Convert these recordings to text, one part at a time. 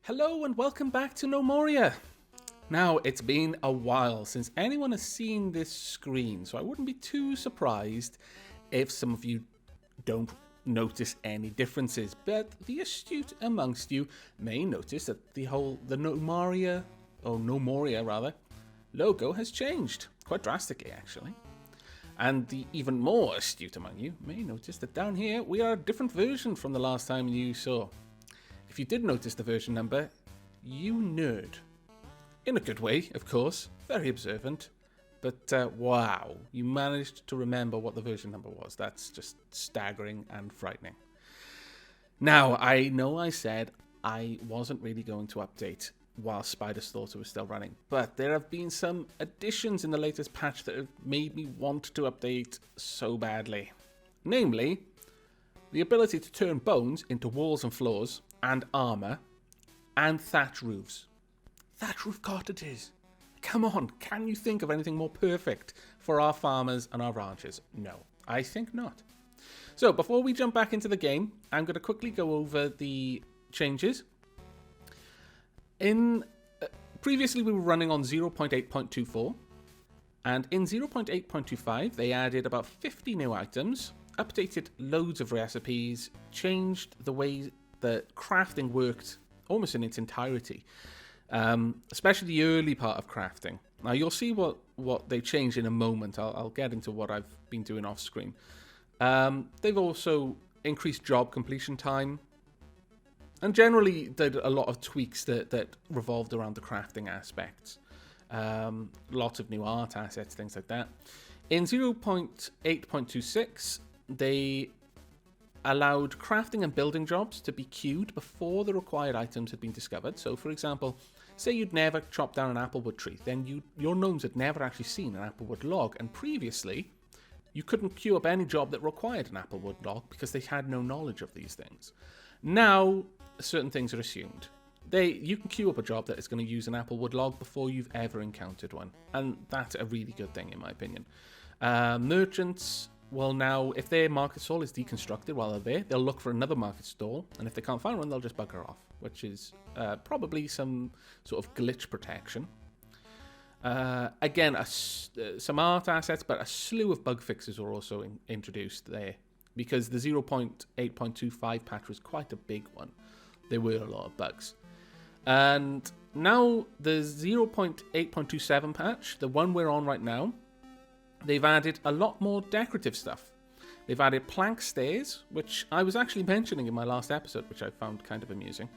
Hello and welcome back to No Moria. Now, it's been a while since anyone has seen this screen, so I wouldn't be too surprised if some of you don't notice any differences, but the astute amongst you may notice that the No Moria logo has changed, quite drastically actually. And the even more astute among you may notice that down here we are a different version from the last time you saw. If you did notice the version number, you nerd. In a good way, of course, very observant. But wow, you managed to remember what the version number was. That's just staggering and frightening. Now, I know I said I wasn't really going to update while Spider Slaughter was still running, but there have been some additions in the latest patch that have made me want to update so badly. Namely, the ability to turn bones into walls and floors, and armor, and thatch roofs. Thatch roof cottages. Come on, can you think of anything more perfect for our farmers and our ranchers? No, I think not. So before we jump back into the game, I'm going to quickly go over the changes. Previously we were running on 0.8.24, and in 0.8.25 they added about 50 new items, updated loads of recipes, changed the way that crafting worked almost in its entirety, especially the early part of crafting. Now you'll see what they changed in a moment. I'll get into what I've been doing off screen. They've also increased job completion time, and generally did a lot of tweaks that revolved around the crafting aspects. Lots of new art assets, things like that. In 0.8.26, they allowed crafting and building jobs to be queued before the required items had been discovered. So, for example, say you'd never chopped down an applewood tree, then your gnomes had never actually seen an applewood log, and previously you couldn't queue up any job that required an applewood log because they had no knowledge of these things. Now, certain things are assumed. You can queue up a job that is going to use an applewood log before you've ever encountered one, and that's a really good thing in my opinion. Merchants, well, now, if their market stall is deconstructed while they're there, they'll look for another market stall, and if they can't find one, they'll just bugger off, which is probably some sort of glitch protection. Again, some art assets, but a slew of bug fixes were also introduced there, because the 0.8.25 patch was quite a big one. There were a lot of bugs. And now the 0.8.27 patch, the one we're on right now, they've added a lot more decorative stuff. They've added plank stairs, which I was actually mentioning in my last episode, which I found kind of amusing.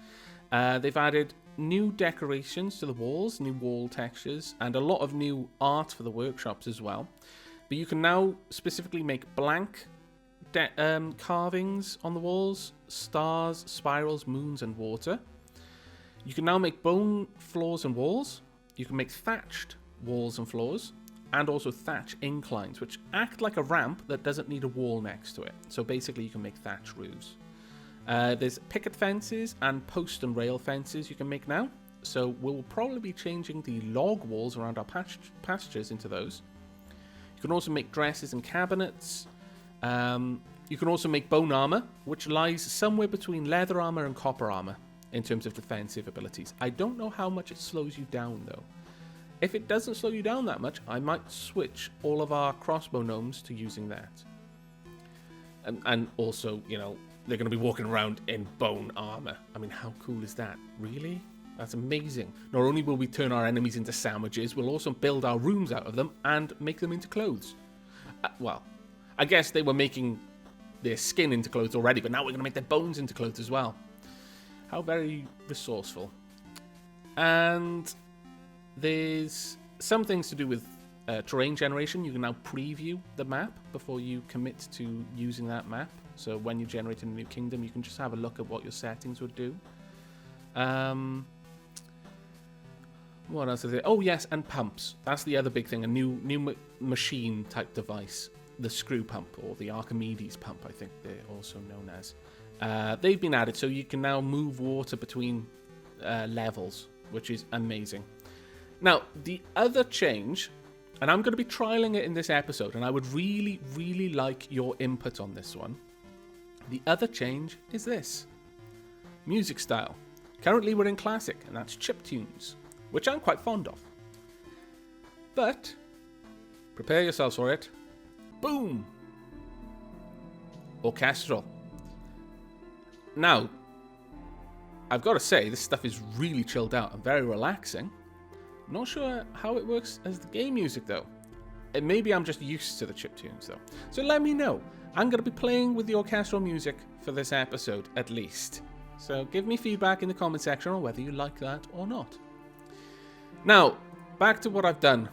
They've added new decorations to the walls, new wall textures, and a lot of new art for the workshops as well. But you can now specifically make blank carvings on the walls, stars, spirals, moons, and water. You can now make bone floors and walls. You can make thatched walls and floors, and also thatch inclines, which act like a ramp that doesn't need a wall next to it. So basically you can make thatch roofs. There's picket fences and post and rail fences you can make now. So we'll probably be changing the log walls around our pastures into those. You can also make dresses and cabinets. You can also make bone armor, which lies somewhere between leather armor and copper armor in terms of defensive abilities. I don't know how much it slows you down though. If it doesn't slow you down that much, I might switch all of our crossbow gnomes to using that. And also, you know, they're going to be walking around in bone armor. I mean, how cool is that? Really? That's amazing. Not only will we turn our enemies into sandwiches, we'll also build our rooms out of them and make them into clothes. Well, I guess they were making their skin into clothes already, but now we're going to make their bones into clothes as well. How very resourceful. And there's some things to do with terrain generation. You can now preview the map before you commit to using that map. So when you generate a new kingdom, you can just have a look at what your settings would do. What else is there? Oh yes, and pumps. That's the other big thing. A new machine type device. The screw pump, or the Archimedes pump, I think they're also known as. They've been added, so you can now move water between levels, which is amazing. Now, the other change, and I'm going to be trialing it in this episode, and I would really, really like your input on this one. The other change is this. Music style. Currently we're in Classic, and that's chiptunes, which I'm quite fond of. But, prepare yourselves for it. Boom! Orchestral. Now, I've got to say, this stuff is really chilled out and very relaxing. Not sure how it works as the game music, though. Maybe I'm just used to the chiptunes, though. So let me know. I'm going to be playing with the orchestral music for this episode, at least. So give me feedback in the comment section on whether you like that or not. Now, back to what I've done.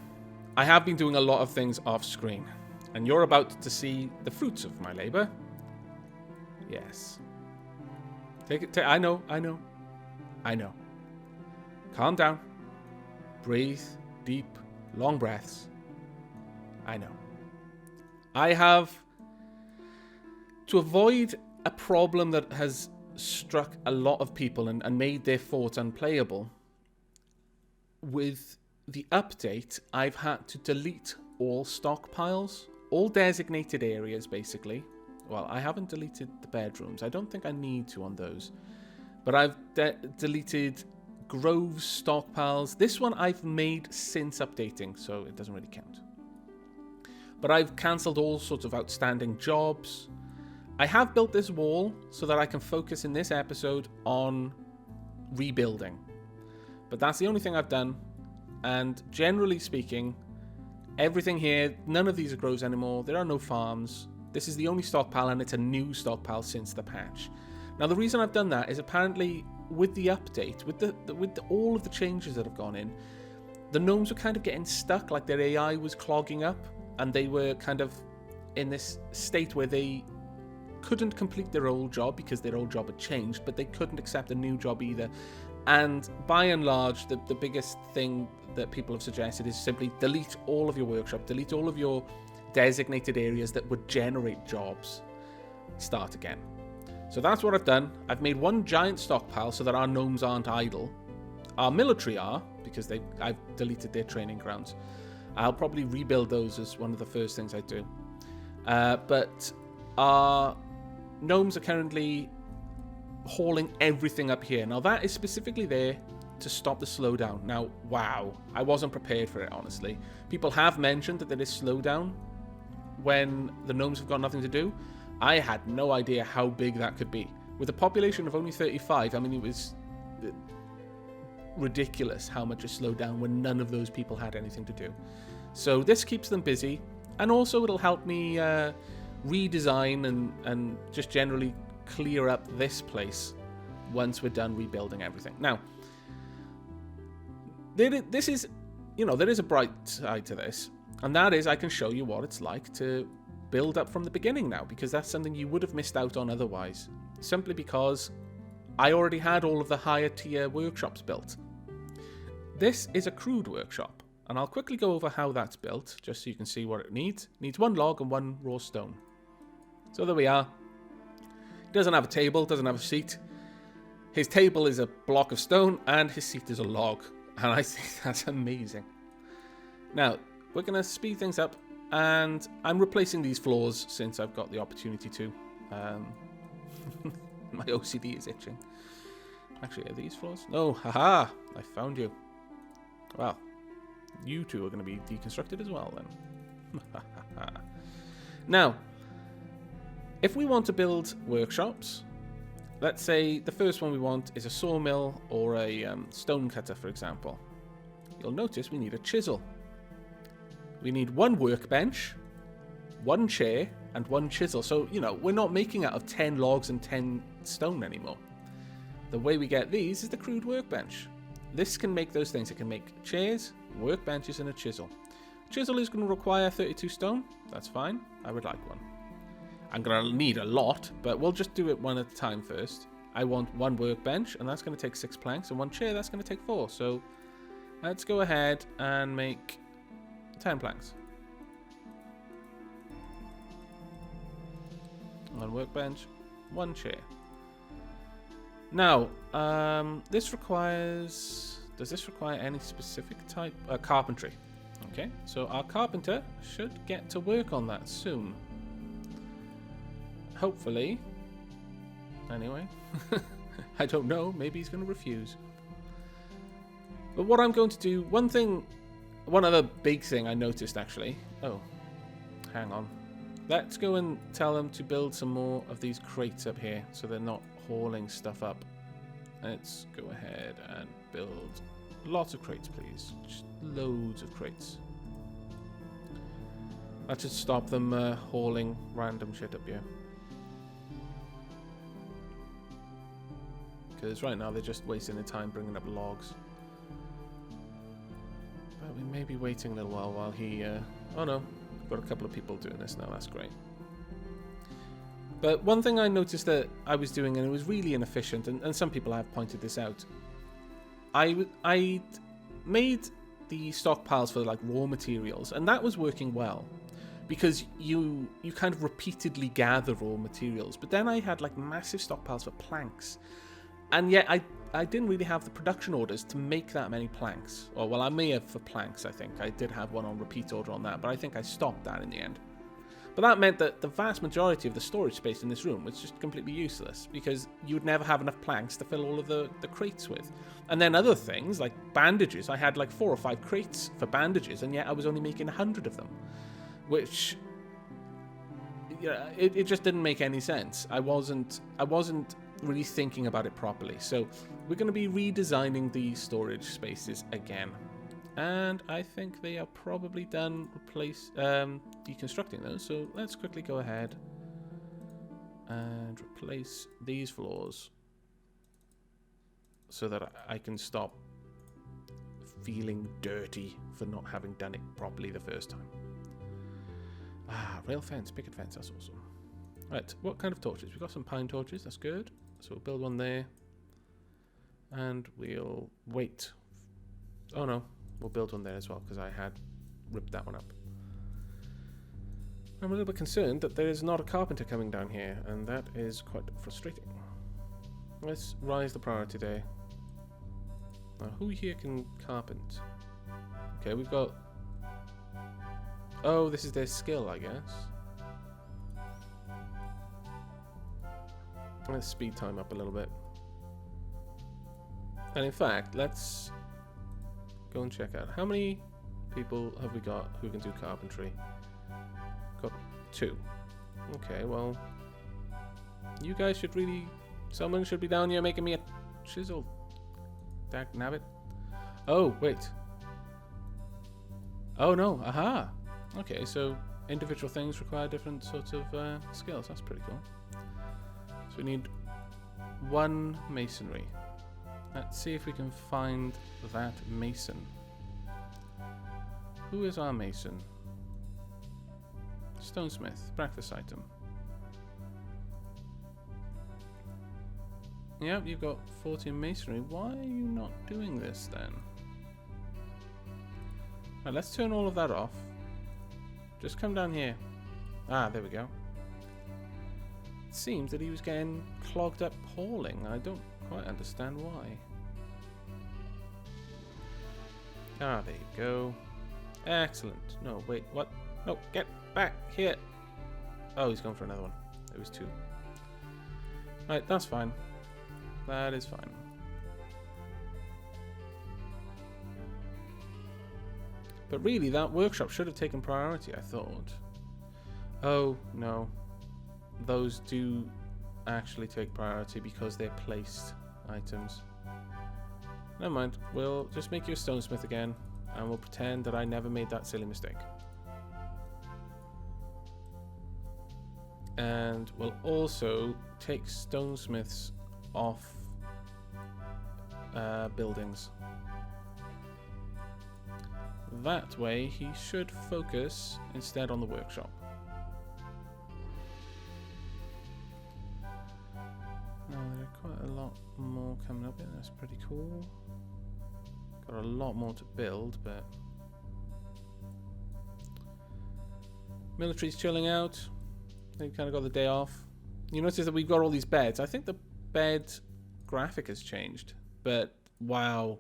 I have been doing a lot of things off screen, and you're about to see the fruits of my labor. Yes. Take it. I know. Calm down. Breathe deep, long breaths. I know. I have, to avoid a problem that has struck a lot of people and made their forts unplayable, with the update, I've had to delete all stockpiles, all designated areas, basically. Well, I haven't deleted the bedrooms. I don't think I need to on those. But I've deleted groves, stockpiles. This one I've made since updating, so it doesn't really count. But I've cancelled all sorts of outstanding jobs. I have built this wall so that I can focus in this episode on rebuilding. But that's the only thing I've done. And generally speaking, everything here, none of these are groves anymore. There are no farms. This is the only stockpile, and it's a new stockpile since the patch. Now, the reason I've done that is apparently with the update, with all of the changes that have gone in, the gnomes were kind of getting stuck, like their AI was clogging up, and they were kind of in this state where they couldn't complete their old job because their old job had changed, but they couldn't accept a new job either. And by and large, the biggest thing that people have suggested is simply delete all of your workshop, delete all of your designated areas that would generate jobs. Start again. So that's what I've done. I've made one giant stockpile so that our gnomes aren't idle. Our military are, because I've deleted their training grounds. I'll probably rebuild those as one of the first things I do. But our gnomes are currently hauling everything up here. Now that is specifically there to stop the slowdown. Now, wow, I wasn't prepared for it, honestly. People have mentioned that there is slowdown when the gnomes have got nothing to do. I had no idea how big that could be. With a population of only 35, I mean, it was ridiculous how much it slowed down when none of those people had anything to do. So this keeps them busy, and also it'll help me redesign and just generally clear up this place once we're done rebuilding everything. Now, there is a bright side to this, and that is I can show you what it's like to build up from the beginning now, because that's something you would have missed out on otherwise, simply because I already had all of the higher tier workshops built. This is a crude workshop, and I'll quickly go over how that's built, just so you can see what it needs. It needs one log and one raw stone. So there we are. It doesn't have a table, doesn't have a seat. His table is a block of stone, and his seat is a log, and I think that's amazing. Now, we're going to speed things up, and I'm replacing these floors since I've got the opportunity to. My OCD is itching. Actually, are these floors? No, haha, I found you. Well, you two are going to be deconstructed as well then. Now, if we want to build workshops, let's say the first one we want is a sawmill or a stone cutter, for example. You'll notice we need a chisel. We need one workbench, one chair, and one chisel. So, we're not making out of 10 logs and 10 stone anymore. The way we get these is the crude workbench. This can make those things. It can make chairs, workbenches, and a chisel. Chisel is going to require 32 stone. That's fine. I would like one. I'm going to need a lot, but we'll just do it one at a time first. I want one workbench, and that's going to take 6 planks, and one chair, that's going to take 4. So let's go ahead and make 10 planks. One workbench, one chair. Now, this requires... Does this require any specific type? Carpentry. Okay, so our carpenter should get to work on that soon. Hopefully. Anyway. I don't know. Maybe he's going to refuse. But what I'm going to do, one other big thing I noticed actually. Oh, hang on. Let's go and tell them to build some more of these crates up here so they're not hauling stuff up. Let's go ahead and build lots of crates, please. Just loads of crates. That should stop them hauling random shit up here. Because right now they're just wasting their time bringing up logs. But we may be waiting a little while he... oh no, we've got a couple of people doing this now, that's great. But one thing I noticed that I was doing, and it was really inefficient, and some people have pointed this out, I made the stockpiles for like raw materials, and that was working well. Because you kind of repeatedly gather raw materials. But then I had like massive stockpiles for planks. And yet I didn't really have the production orders to make that many planks. Or well, I may have for planks, I think. I did have one on repeat order on that, but I think I stopped that in the end. But that meant that the vast majority of the storage space in this room was just completely useless. Because you would never have enough planks to fill all of the crates with. And then other things, like bandages. I had like 4 or 5 crates for bandages, and yet I was only making 100 of them. Which, yeah, it just didn't make any sense. I wasn't really thinking about it properly. So we're going to be redesigning the storage spaces again, and I think they are probably done deconstructing those. So let's quickly go ahead and replace these floors so that I can stop feeling dirty for not having done it properly the first time. Ah, rail fence, picket fence, that's awesome. Right, what kind of torches? We've got some pine torches, that's good. So we'll build one there. And we'll wait. Oh no, we'll build one there as well, because I had ripped that one up. I'm a little bit concerned that there is not a carpenter coming down here, and that is quite frustrating. Let's rise the priority there. Now, who here can carpent? Okay, we've got... Oh, this is their skill, I guess. Let's speed time up a little bit. And in fact, let's go and check out. How many people have we got who can do carpentry? Got 2. Okay, well... You guys should really... Someone should be down here making me a chisel. Dag nabbit. Oh, wait. Oh no, aha! Okay, so individual things require different sorts of skills. That's pretty cool. So we need 1 masonry. Let's see if we can find that mason. Who is our mason? Stonesmith, breakfast item. Yep, you've got 14 masonry. Why are you not doing this then? Right, let's turn all of that off. Just come down here. Ah, there we go. It seems that he was getting clogged up hauling. I don't quite understand why. Ah, there you go. Excellent. No, wait, what? No, get back here. Oh, he's going for another one. It was 2. Right, that's fine. That is fine. But really, that workshop should have taken priority, I thought. Oh, no. Those do actually take priority because they're placed items. Never mind. We'll just make you a stonesmith again, and we'll pretend that I never made that silly mistake. And we'll also take stonesmiths off buildings. That way he should focus instead on the workshop. Now there are quite a lot more coming up here. That's pretty cool. Got a lot more to build, but military's chilling out. They kind of got the day off. You notice that we've got all these beds. I think the bed graphic has changed, but wow.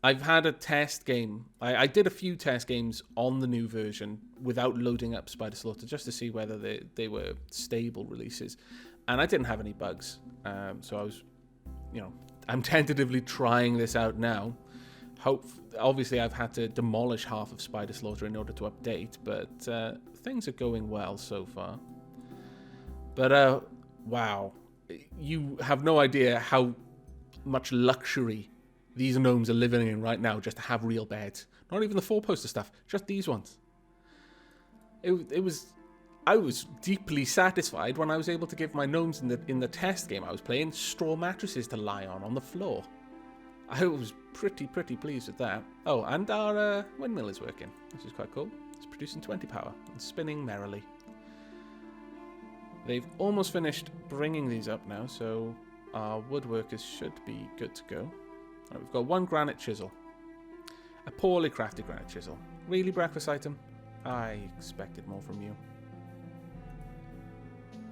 I've had a test game. I did a few test games on the new version without loading up Spider Slaughter just to see whether they were stable releases. And I didn't have any bugs. So I was I'm tentatively trying this out now. Obviously, I've had to demolish half of Spider Slaughter in order to update, but things are going well so far. But, wow. You have no idea how much luxury these gnomes are living in right now just to have real beds. Not even the four-poster stuff, just these ones. I was deeply satisfied when I was able to give my gnomes in the test game I was playing straw mattresses to lie on the floor. I was pretty pleased with that. Oh, and our windmill is working, which is quite cool. It's producing 20 power and spinning merrily. They've almost finished bringing these up now, so our woodworkers should be good to go. Right, we've got one granite chisel. A poorly crafted granite chisel. Really, breakfast item? I expected more from you.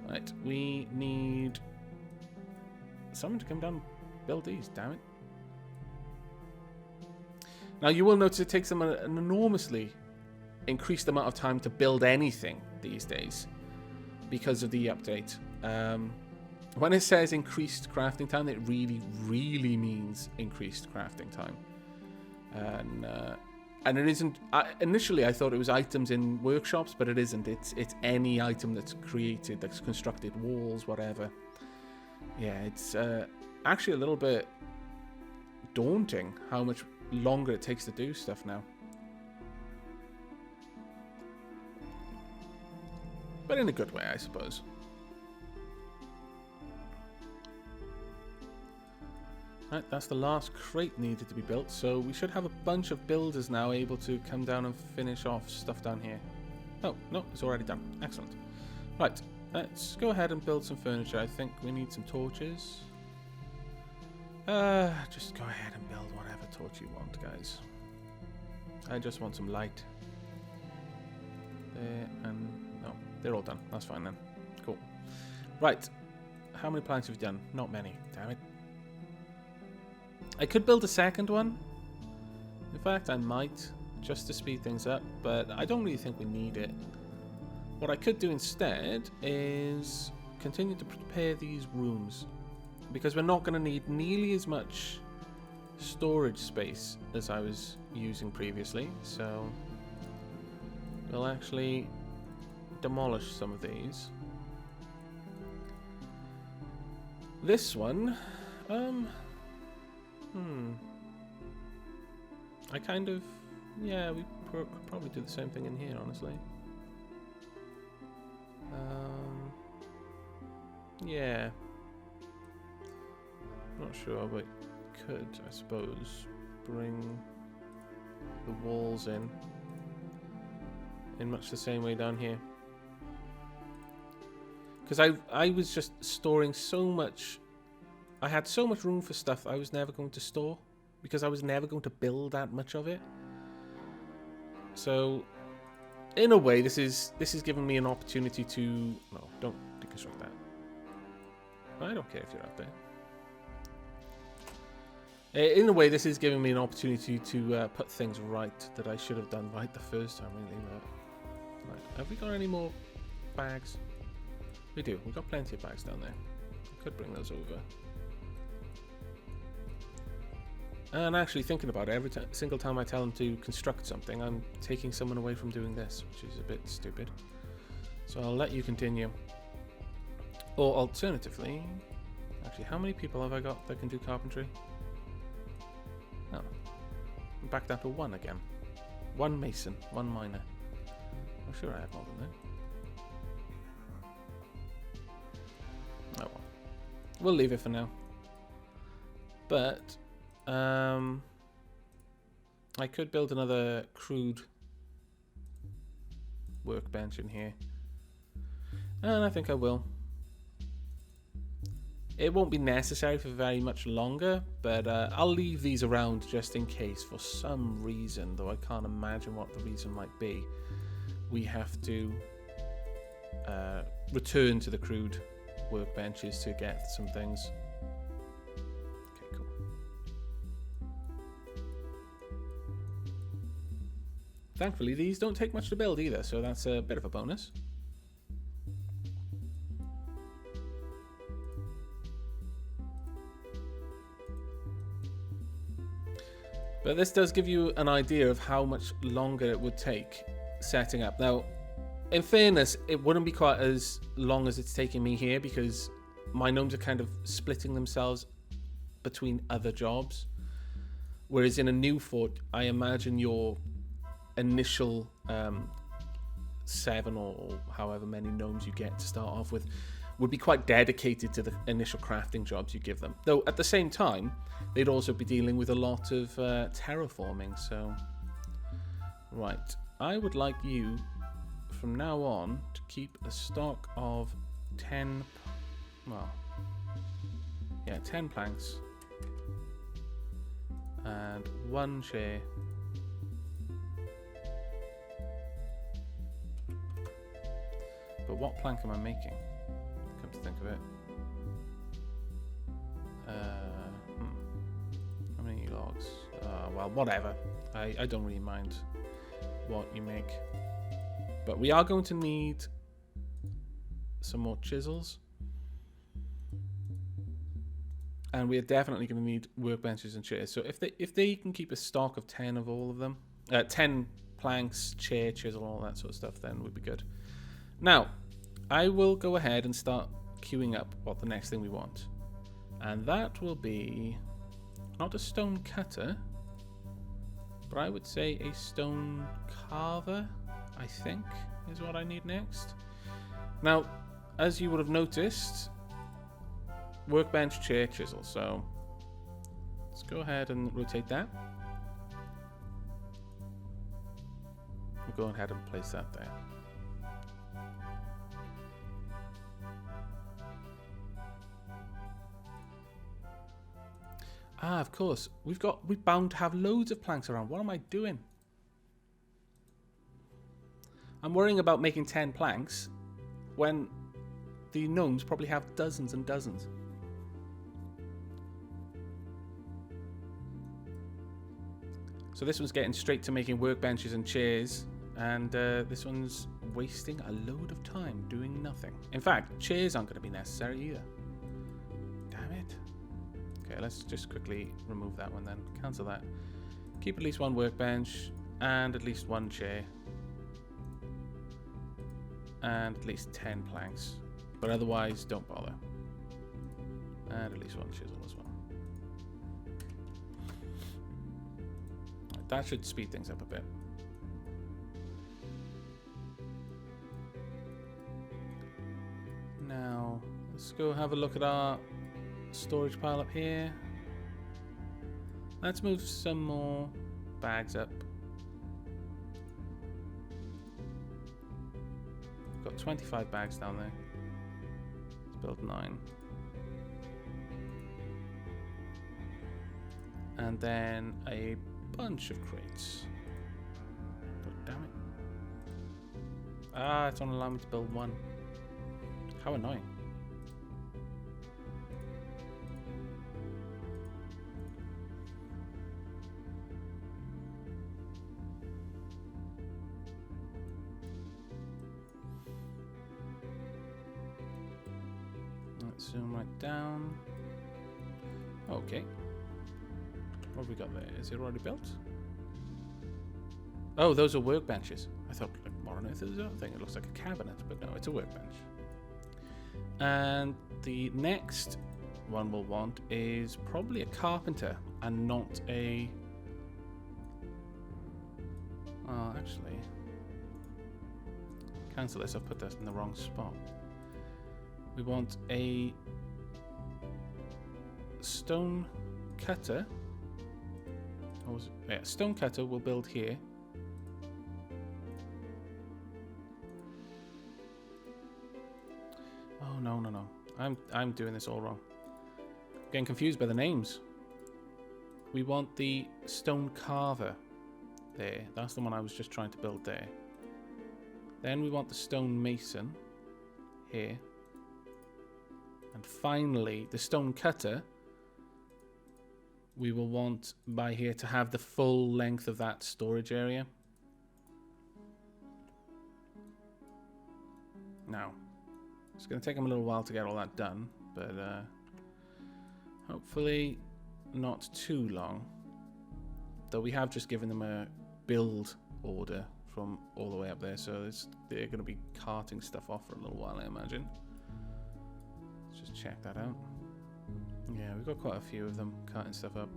Right, we need someone to come down and build these, damn it. Now, you will notice it takes them an enormously increased amount of time to build anything these days because of the update. When it says increased crafting time, it really means increased crafting time. And it isn't... initially, I thought it was items in workshops, but it isn't. It's any item that's created, that's constructed, walls, whatever. Yeah, it's actually a little bit daunting how much longer it takes to do stuff now. But in a good way, I suppose. Right, that's the last crate needed to be built, so we should have a bunch of builders now able to come down and finish off stuff down here. Oh, no, it's already done. Excellent. Right, let's go ahead and build some furniture. I think we need some torches. Just go ahead and build whatever torch you want, guys. I just want some light. There, and no, they're all done. That's fine then. Cool. Right, how many planks have you done? Not many, damn it. I could build a second one. In fact, I might, just to speed things up, but I don't really think we need it. What I could do instead is continue to prepare these rooms, because we're not going to need nearly as much storage space as I was using previously, so we'll actually demolish some of these. This one, I kind of... Yeah, we could probably do the same thing in here, honestly. Yeah. Not sure, but could, I suppose, bring the walls in much the same way down here. Because I was just storing so much... I had so much room for stuff I was never going to store, because I was never going to build that much of it. So, in a way, this is giving me an opportunity to... No, don't deconstruct that. I don't care if you're out there. In a way, this is giving me an opportunity to put things right that I should have done right the first time, really. But, right. Have we got any more bags? We do. We've got plenty of bags down there. Could bring those over. And actually, thinking about it, every single time I tell them to construct something, I'm taking someone away from doing this, which is a bit stupid. So I'll let you continue. Or alternatively... Actually, how many people have I got that can do carpentry? Oh. I'm back down to one again. One mason, one miner. I'm sure I have more than that. Oh well. We'll leave it for now. But... I could build another crude workbench in here, and I think I will. It won't be necessary for very much longer, but I'll leave these around just in case for some reason, though I can't imagine what the reason might be. We have to return to the crude workbenches to get some things. Thankfully, these don't take much to build either, so that's a bit of a bonus. But this does give you an idea of how much longer it would take setting up. Now, in fairness, it wouldn't be quite as long as it's taking me here because my gnomes are kind of splitting themselves between other jobs. Whereas in a new fort, I imagine your initial 7 or however many gnomes you get to start off with would be quite dedicated to the initial crafting jobs you give them. Though at the same time, they'd also be dealing with a lot of terraforming. So, right, I would like you from now on to keep a stock of 10, well, yeah, 10 planks and 1 chair. But what plank am I making? Come to think of it. How many logs? Well, whatever. I don't really mind what you make. But we are going to need some more chisels. And we are definitely going to need workbenches and chairs. So if they can keep a stock of 10 of all of them, 10 planks, chair, chisel, all that sort of stuff, then would be good. Now, I will go ahead and start queuing up what the next thing we want. And that will be not a stone cutter, but I would say a stone carver, I think, is what I need next. Now, as you would have noticed, workbench, chair, chisel. So let's go ahead and rotate that. We'll go ahead and place that there. Ah, of course. We're bound to have loads of planks around. What am I doing? I'm worrying about making 10 planks when the gnomes probably have dozens and dozens. So this one's getting straight to making workbenches and chairs, and this one's wasting a load of time doing nothing. In fact, chairs aren't going to be necessary either. Damn it. Okay, let's just quickly remove that one then. Cancel that. Keep at least 1 workbench and at least 1 chair. And at least 10 planks. But otherwise, don't bother. And at least 1 chisel as well. That should speed things up a bit. Now, let's go have a look at our storage pile up here. Let's move some more bags up. We've got 25 bags down there. Let's build 9. And then a bunch of crates. Oh, damn it. Ah, it's only allowing me to build 1. How annoying. Let's zoom right down. Okay. What have we got there? Is it already built? Oh, those are workbenches. I thought, like, what on earth is that thing? It looks like a cabinet, but no, it's a workbench. And the next one we'll want is probably a carpenter and not a... Oh, actually... Cancel this, I've put that in the wrong spot. We want a stone cutter. Or was it? Yeah, stone cutter we'll build here. Oh no. I'm doing this all wrong. Getting confused by the names. We want the stone carver there. That's the one I was just trying to build there. Then we want the stone mason here. And finally, the stone cutter we will want by here to have the full length of that storage area. Now, it's going to take them a little while to get all that done, but hopefully not too long. Though we have just given them a build order from all the way up there, so they're going to be carting stuff off for a little while, I imagine. Let's just check that out. Yeah, we've got quite a few of them carting stuff up.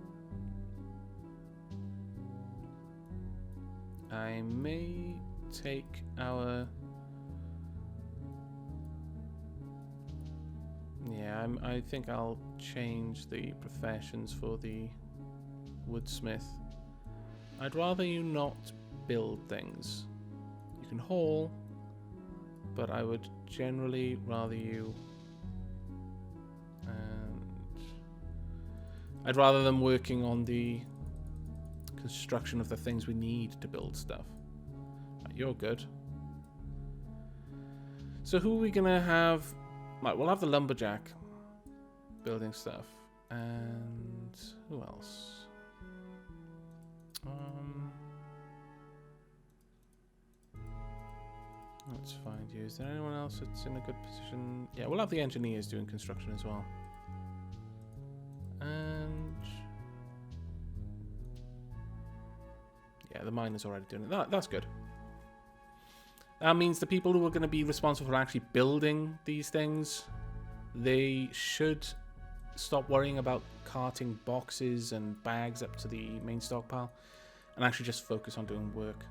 I may take our... Yeah, I think I'll change the professions for the woodsmith. I'd rather you not build things. You can haul, but I would generally rather you... I'd rather them working on the construction of the things we need to build stuff. Right, you're good. So who are we gonna have? Right, we'll have the lumberjack building stuff. And who else? Let's find you. Is there anyone else that's in a good position? Yeah, we'll have the engineers doing construction as well. And yeah, the miner's already doing it. That's good. That means the people who are going to be responsible for actually building these things, they should stop worrying about carting boxes and bags up to the main stockpile and actually just focus on doing work.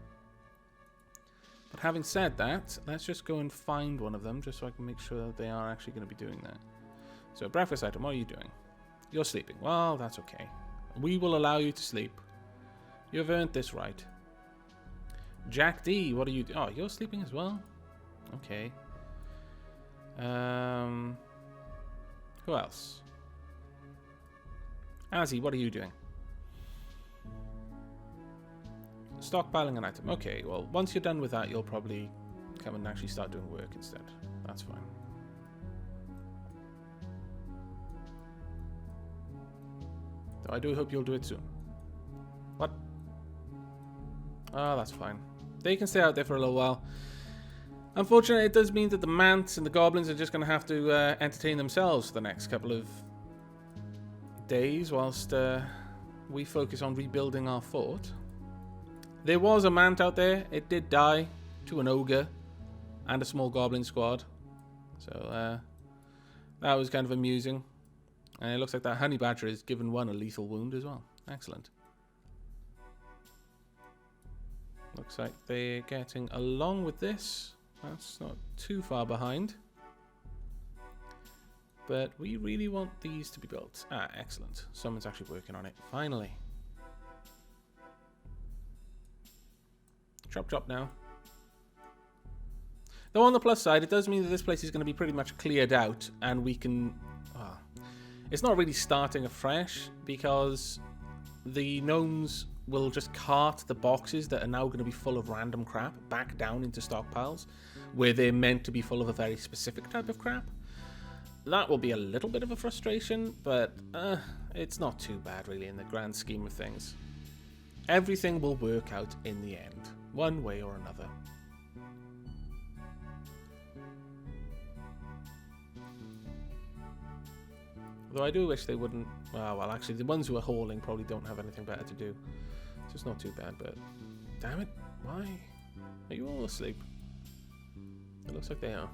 But having said that, let's just go and find one of them just so I can make sure that they are actually going to be doing that. So, breakfast item, what are you doing? You're sleeping. Well, that's okay. We will allow you to sleep. You've earned this right. Jack D, what are you doing? Oh, you're sleeping as well? Okay. Who else? Azzy, what are you doing? Stockpiling an item. Okay, well, once you're done with that, you'll probably come and actually start doing work instead. That's fine. Though I do hope you'll do it soon. What? Oh, that's fine. They can stay out there for a little while. Unfortunately, it does mean that the Mants and the Goblins are just going to have to entertain themselves for the next couple of days whilst we focus on rebuilding our fort. There was a Mant out there. It did die to an ogre and a small goblin squad. So that was kind of amusing. And it looks like that honey badger has given one a lethal wound as well. Excellent. Looks like they're getting along with this. That's not too far behind. But we really want these to be built. Ah, excellent. Someone's actually working on it. Finally. Chop chop now. Though on the plus side, it does mean that this place is going to be pretty much cleared out, and we can... it's not really starting afresh, because the gnomes will just cart the boxes that are now going to be full of random crap back down into stockpiles, where they're meant to be full of a very specific type of crap. That will be a little bit of a frustration, but it's not too bad really in the grand scheme of things. Everything will work out in the end, one way or another. Though I do wish they wouldn't... well, actually, the ones who are hauling probably don't have anything better to do. So it's not too bad, but... Damn it, why? Are you all asleep? It looks like they are.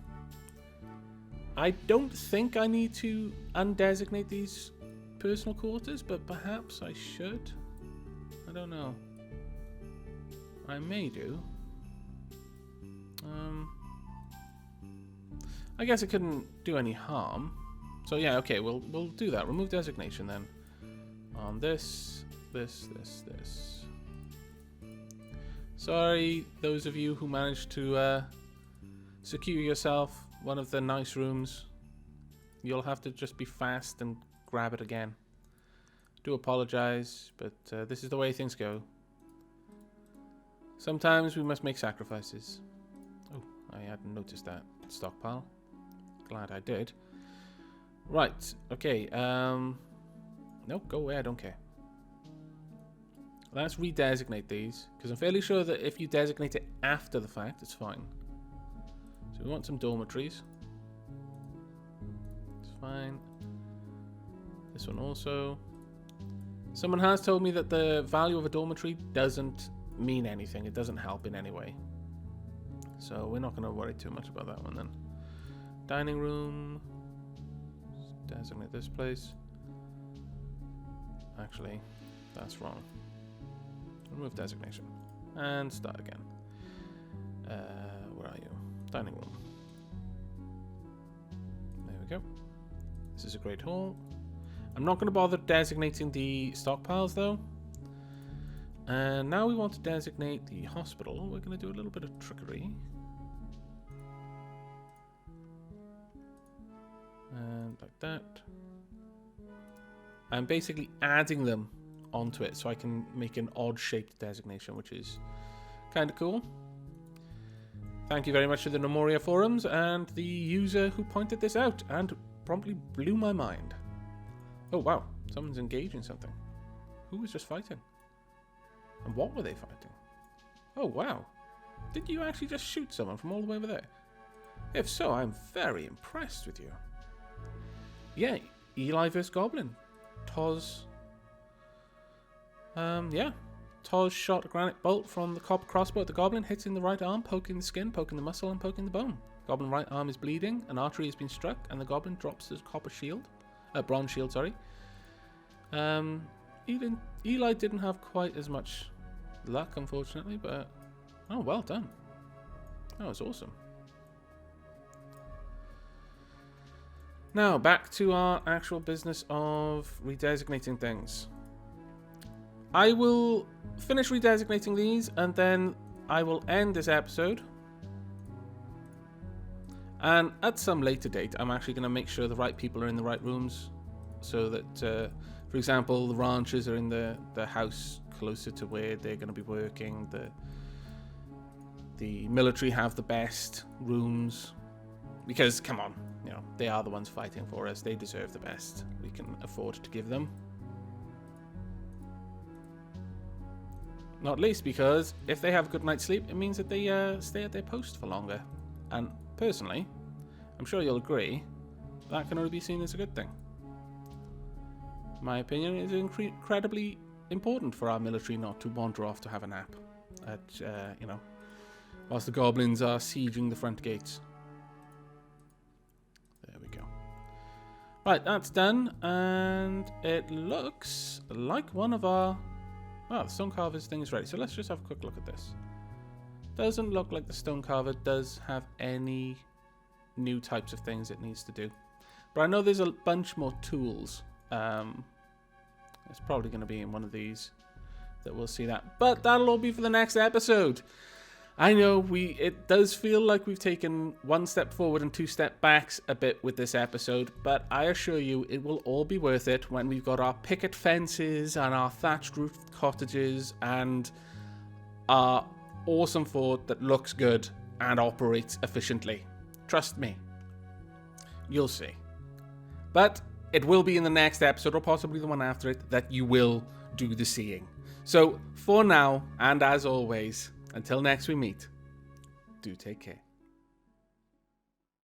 I don't think I need to undesignate these personal quarters, but perhaps I should. I don't know. I may do. I guess it couldn't do any harm. So yeah, okay, we'll do that. Remove designation then. On this. Sorry, those of you who managed to secure yourself one of the nice rooms. You'll have to just be fast and grab it again. Do apologize, but this is the way things go. Sometimes we must make sacrifices. Oh, I hadn't noticed that stockpile. Glad I did. Right, okay, no, go away, I don't care. Let's redesignate these, because I'm fairly sure that if you designate it after the fact, it's fine. So we want some dormitories. It's fine. This one also. Someone has told me that the value of a dormitory doesn't mean anything. It doesn't help in any way. So we're not going to worry too much about that one then. Dining room. Let's designate this place. Actually, that's wrong. Remove designation. And start again. Where are you? Dining room. There we go. This is a great hall. I'm not going to bother designating the stockpiles though. And now we want to designate the hospital. We're going to do a little bit of trickery. And like that. I'm basically adding them onto it so I can make an odd shaped designation, which is kind of cool. Thank you very much to the Nemoria forums and the user who pointed this out and promptly blew my mind. Oh wow, someone's engaged in something. Who was just fighting? And what were they fighting? Oh wow, did you actually just shoot someone from all the way over there? If so, I'm very impressed with you. Yeah, Eli vs. Goblin. Toz. Yeah. Toz shot a granite bolt from the copper crossbow at the goblin, hitting the right arm, poking the skin, poking the muscle, and poking the bone. Goblin right arm is bleeding, an artery has been struck, and the goblin drops his copper shield. Bronze shield, sorry. Eli didn't have quite as much luck, unfortunately, but... Oh, well done. That was awesome. Now, back to our actual business of redesignating things. I will finish redesignating these, and then I will end this episode. And at some later date, I'm actually going to make sure the right people are in the right rooms, so that, for example, the ranchers are in the house closer to where they're going to be working. The military have the best rooms, because, come on, you know, they are the ones fighting for us. They deserve the best we can afford to give them. Not least because if they have a good night's sleep, it means that they stay at their post for longer. And personally, I'm sure you'll agree, that can only be seen as a good thing. My opinion is incredibly important for our military not to wander off to have a nap at, you know, whilst the goblins are sieging the front gates. There we go. Right, that's done, and it looks like one of our... Oh, the Stonecarver's thing is ready, so let's just have a quick look at this. Doesn't look like the Stonecarver does have any new types of things it needs to do. But I know there's a bunch more tools. It's probably going to be in one of these that we'll see that. But that'll all be for the next episode. I know it does feel like we've taken one step forward and two steps back a bit with this episode, but I assure you it will all be worth it when we've got our picket fences and our thatched roof cottages and our awesome fort that looks good and operates efficiently. Trust me. You'll see. But it will be in the next episode, or possibly the one after it, that you will do the seeing. So, for now, and as always, until next we meet, do take care.